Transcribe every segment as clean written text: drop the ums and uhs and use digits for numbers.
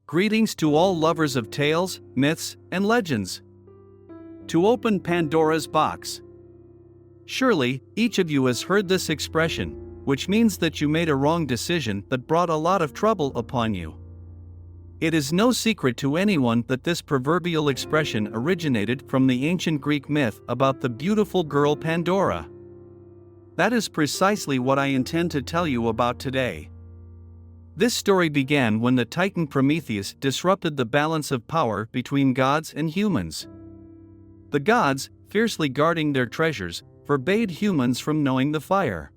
Greetings to all lovers of tales, myths, and legends. To open Pandora's box. Surely, each of you has heard this expression, which means that you made a wrong decision that brought a lot of trouble upon you. It is no secret to anyone that this proverbial expression originated from the ancient Greek myth about the beautiful girl Pandora. That is precisely what I intend to tell you about today. This story began when the Titan Prometheus disrupted the balance of power between gods and humans. The gods, fiercely guarding their treasures, forbade humans from knowing the fire.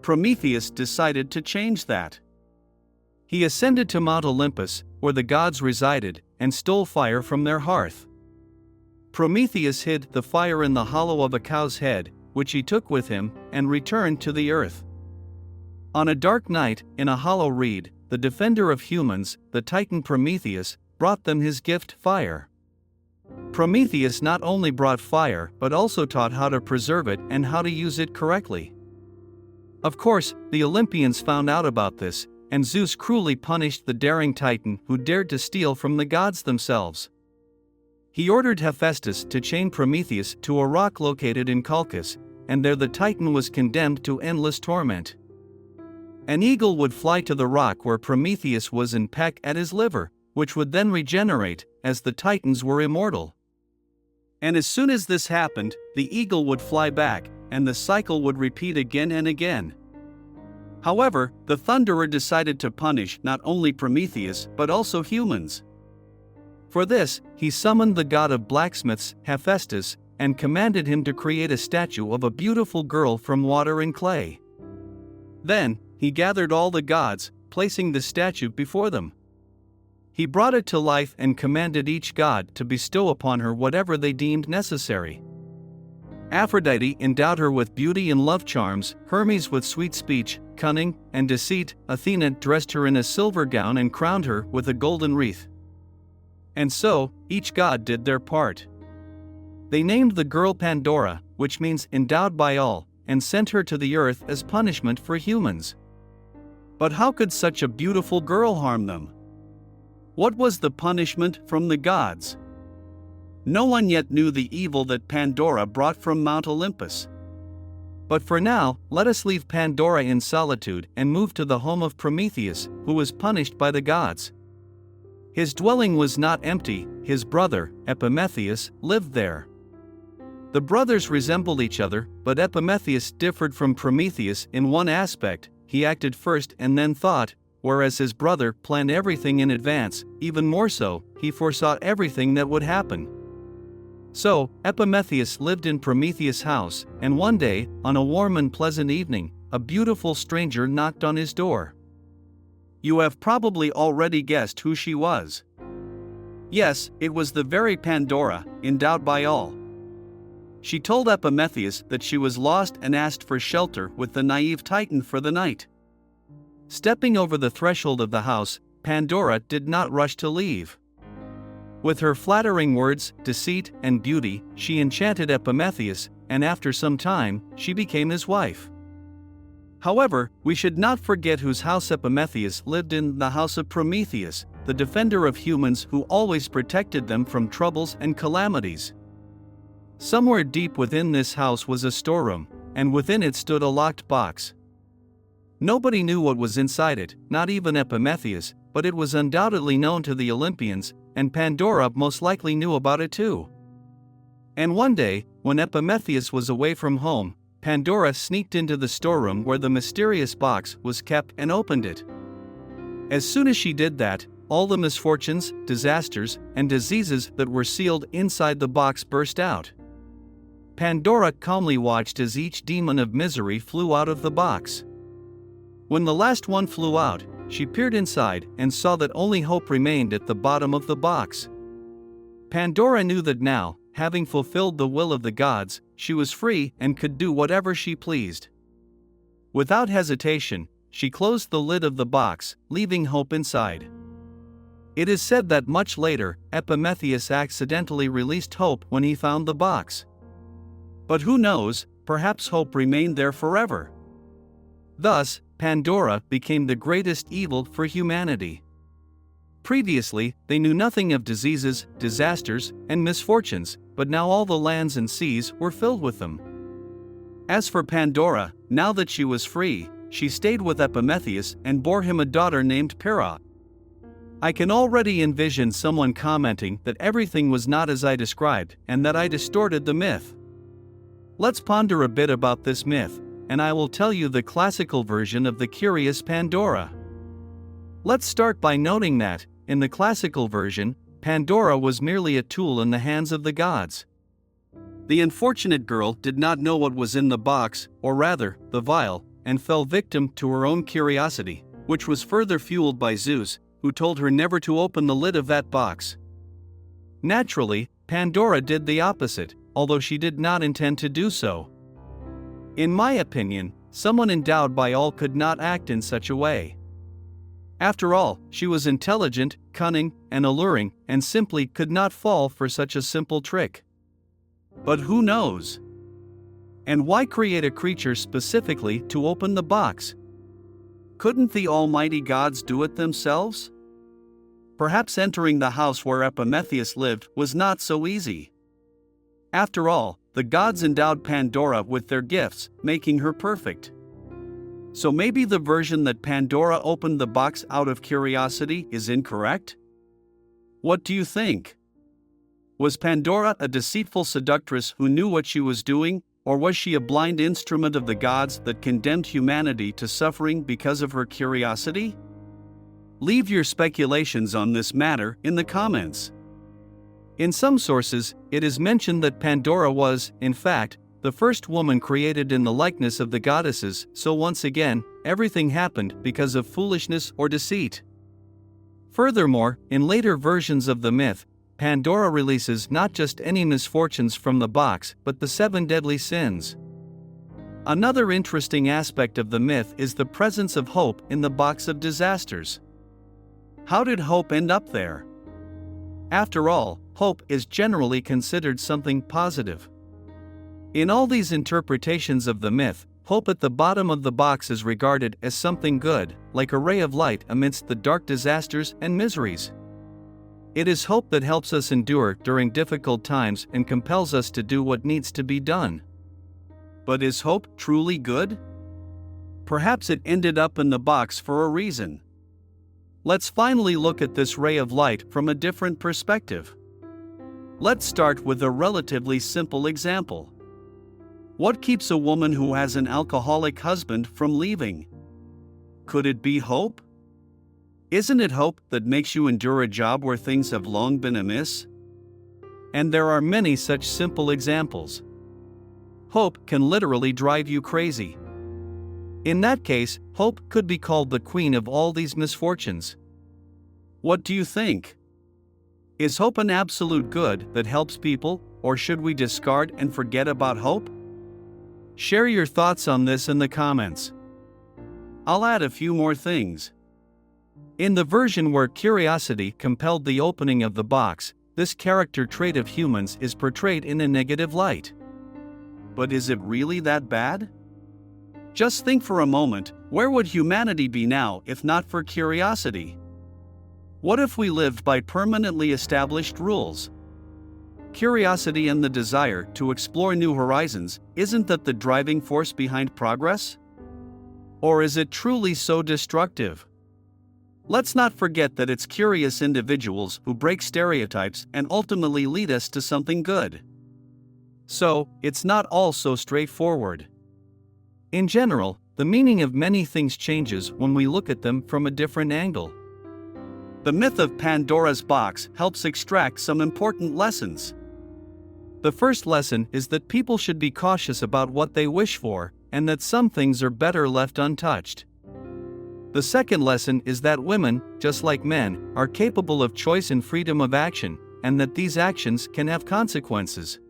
Prometheus decided to change that. He ascended to Mount Olympus, where the gods resided, and stole fire from their hearth. Prometheus hid the fire in the hollow of a cow's head, which he took with him, and returned to the earth. On a dark night, in a hollow reed, the defender of humans, the Titan Prometheus, brought them his gift, fire. Prometheus not only brought fire but also taught how to preserve it and how to use it correctly. Of course, the Olympians found out about this, and Zeus cruelly punished the daring Titan who dared to steal from the gods themselves. He ordered Hephaestus to chain Prometheus to a rock located in Colchis, and there the Titan was condemned to endless torment. An eagle would fly to the rock where Prometheus was and peck at his liver, which would then regenerate, as the Titans were immortal. And as soon as this happened, the eagle would fly back, and the cycle would repeat again and again. However, the Thunderer decided to punish not only Prometheus but also humans. For this, he summoned the god of blacksmiths, Hephaestus, and commanded him to create a statue of a beautiful girl from water and clay. Then, he gathered all the gods, placing the statue before them. He brought it to life and commanded each god to bestow upon her whatever they deemed necessary. Aphrodite endowed her with beauty and love charms, Hermes with sweet speech, cunning, and deceit, Athena dressed her in a silver gown and crowned her with a golden wreath. And so, each god did their part. They named the girl Pandora, which means endowed by all, and sent her to the earth as punishment for humans. But how could such a beautiful girl harm them? What was the punishment from the gods? No one yet knew the evil that Pandora brought from Mount Olympus. But for now, let us leave Pandora in solitude and move to the home of Prometheus, who was punished by the gods. His dwelling was not empty, his brother, Prometheus, lived there. The brothers resembled each other, but Prometheus differed from Prometheus in one aspect: he acted first and then thought, whereas his brother planned everything in advance. Even more so, he foresaw everything that would happen. So, Prometheus lived in Prometheus' house, and one day, on a warm and pleasant evening, a beautiful stranger knocked on his door. You have probably already guessed who she was. Yes, it was the very Pandora, endowed by all. She told Prometheus that she was lost and asked for shelter with the naive Titan for the night. Stepping over the threshold of the house, Pandora did not rush to leave. With her flattering words, deceit, and beauty, she enchanted Prometheus, and after some time, she became his wife. However, we should not forget whose house Prometheus lived in: the house of Prometheus, the defender of humans who always protected them from troubles and calamities. Somewhere deep within this house was a storeroom, and within it stood a locked box. Nobody knew what was inside it, not even Prometheus, but it was undoubtedly known to the Olympians, and Pandora most likely knew about it too. And one day, when Prometheus was away from home, Pandora sneaked into the storeroom where the mysterious box was kept and opened it. As soon as she did that, all the misfortunes, disasters, and diseases that were sealed inside the box burst out. Pandora calmly watched as each demon of misery flew out of the box. When the last one flew out, she peered inside and saw that only hope remained at the bottom of the box. Pandora knew that now, having fulfilled the will of the gods, she was free and could do whatever she pleased. Without hesitation, she closed the lid of the box, leaving hope inside. It is said that much later, Prometheus accidentally released hope when he found the box. But who knows, perhaps hope remained there forever. Thus, Pandora became the greatest evil for humanity. Previously, they knew nothing of diseases, disasters, and misfortunes, but now all the lands and seas were filled with them. As for Pandora, now that she was free, she stayed with Prometheus and bore him a daughter named Pandora. I can already envision someone commenting that everything was not as I described and that I distorted the myth. Let's ponder a bit about this myth, and I will tell you the classical version of the curious Pandora. Let's start by noting that, in the classical version, Pandora was merely a tool in the hands of the gods. The unfortunate girl did not know what was in the box, or rather, the vial, and fell victim to her own curiosity, which was further fueled by Zeus, who told her never to open the lid of that box. Naturally, Pandora did the opposite, although she did not intend to do so. In my opinion, someone endowed by all could not act in such a way. After all, she was intelligent, cunning, and alluring, and simply could not fall for such a simple trick. But who knows? And why create a creature specifically to open the box? Couldn't the almighty gods do it themselves? Perhaps entering the house where Prometheus lived was not so easy. After all, the gods endowed Pandora with their gifts, making her perfect. So maybe the version that Pandora opened the box out of curiosity is incorrect? What do you think? Was Pandora a deceitful seductress who knew what she was doing, or was she a blind instrument of the gods that condemned humanity to suffering because of her curiosity? Leave your speculations on this matter in the comments. In some sources, it is mentioned that Pandora was, in fact, the first woman created in the likeness of the goddesses, so once again, everything happened because of foolishness or deceit. Furthermore, in later versions of the myth, Pandora releases not just any misfortunes from the box, but the 7 deadly sins. Another interesting aspect of the myth is the presence of hope in the box of disasters. How did hope end up there? After all, hope is generally considered something positive. In all these interpretations of the myth, hope at the bottom of the box is regarded as something good, like a ray of light amidst the dark disasters and miseries. It is hope that helps us endure during difficult times and compels us to do what needs to be done. But is hope truly good? Perhaps it ended up in the box for a reason. Let's finally look at this ray of light from a different perspective. Let's start with a relatively simple example. What keeps a woman who has an alcoholic husband from leaving? Could it be hope? Isn't it hope that makes you endure a job where things have long been amiss? And there are many such simple examples. Hope can literally drive you crazy. In that case, hope could be called the queen of all these misfortunes. What do you think? Is hope an absolute good that helps people, or should we discard and forget about hope? Share your thoughts on this in the comments. I'll add a few more things. In the version where curiosity compelled the opening of the box, this character trait of humans is portrayed in a negative light. But is it really that bad? Just think for a moment, where would humanity be now if not for curiosity? What if we lived by permanently established rules? Curiosity and the desire to explore new horizons, isn't that the driving force behind progress? Or is it truly so destructive? Let's not forget that it's curious individuals who break stereotypes and ultimately lead us to something good. So, it's not all so straightforward. In general, the meaning of many things changes when we look at them from a different angle. The myth of Pandora's box helps extract some important lessons. The first lesson is that people should be cautious about what they wish for, and that some things are better left untouched. The second lesson is that women, just like men, are capable of choice and freedom of action, and that these actions can have consequences.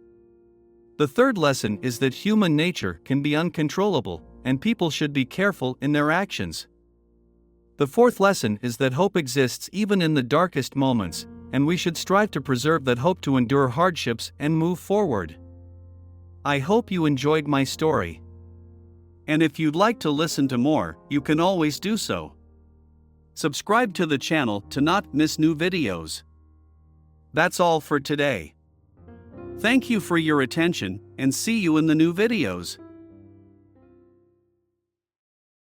The third lesson is that human nature can be uncontrollable, and people should be careful in their actions. The fourth lesson is that hope exists even in the darkest moments, and we should strive to preserve that hope to endure hardships and move forward. I hope you enjoyed my story. And if you'd like to listen to more, you can always do so. Subscribe to the channel to not miss new videos. That's all for today. Thank you for your attention and see you in the new videos.